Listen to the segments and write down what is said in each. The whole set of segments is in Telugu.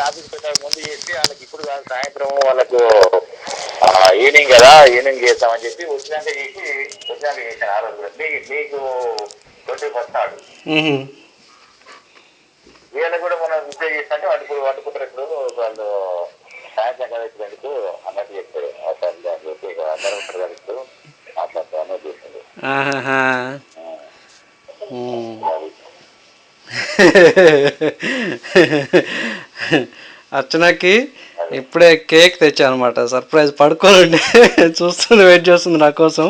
ఆఫీస్ పెట్టక ముందు చేసి వాళ్ళకి ఇప్పుడు కాదు సాయంత్రం వాళ్ళకు ఈవినింగ్ కదా ఈవినింగ్ చేస్తామని చెప్పి వచ్చినాక చేసి వచ్చినాక చేశాను ఆ రోజు కూడా మీకు 21st నాడు వీళ్ళకి కూడా మనం విజయ్ చేస్తాంటే వండుకుంటారు ఇప్పుడు వాళ్ళు సాయంత్రం కదా ఇప్పుడు ఎందుకు అన్నట్టు చెప్తారు అసలు అని చెప్పి ఇక అందరూ ఉంటారు కదా ఇప్పుడు అట్లా అన్నట్టు చేస్తుంది. అర్చనకి ఇప్పుడే కేక్ తెచ్చా అనమాట, సర్ప్రైజ్. పడుకోనండి, చూస్తుంది, వెయిట్ చేస్తుంది నా కోసం.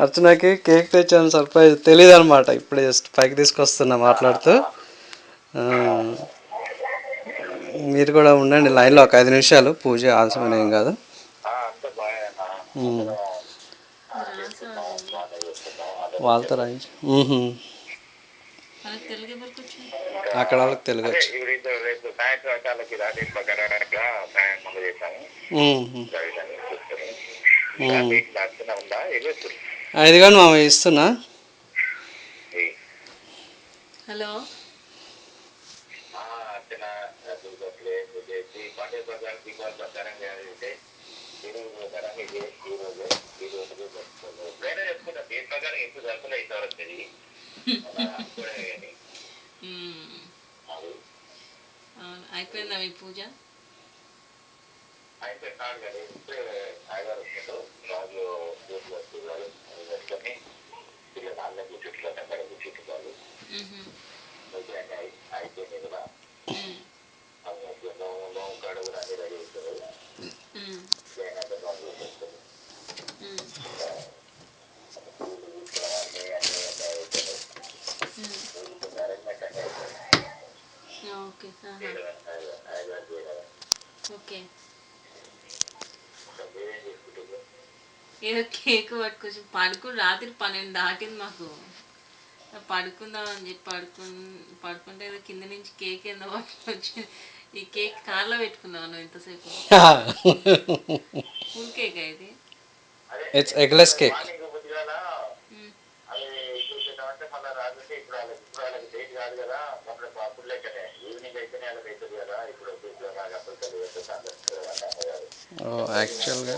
అర్చనకి కేక్ తెచ్చాను, సర్ప్రైజ్. తెలియదు అనమాట, ఇప్పుడే జస్ట్ పైకి తీసుకొస్తున్నా మాట్లాడుతూ. మీరు కూడా ఉండండి లైన్లో ఒక 5 నిమిషాలు, పూజ ఆలస్యమైన ఏం కాదు. వాళ్ళతో రాయించు, అక్కడ వాళ్ళకి తెలుగు వచ్చు. ఇదిగోండి మామ ఇస్తున్నా. హలో అయిపోయిందా మీ పూజ? Okay okay. ఏదో కేక్ పట్టుకొచ్చి రాత్రి 12 దాటింది మాకు. పడుకుందాం అని చెప్పి పడుకుంటే ఏదో కింద నుంచి కేక్ ఏందో పట్టుకొచ్చి ఈ కేక్ కార్లో పెట్టుకున్నావు నువ్వు ఇంతసేపు. ఫుల్ కేక్ ఇది. It's eggless cake. యాక్చువల్గా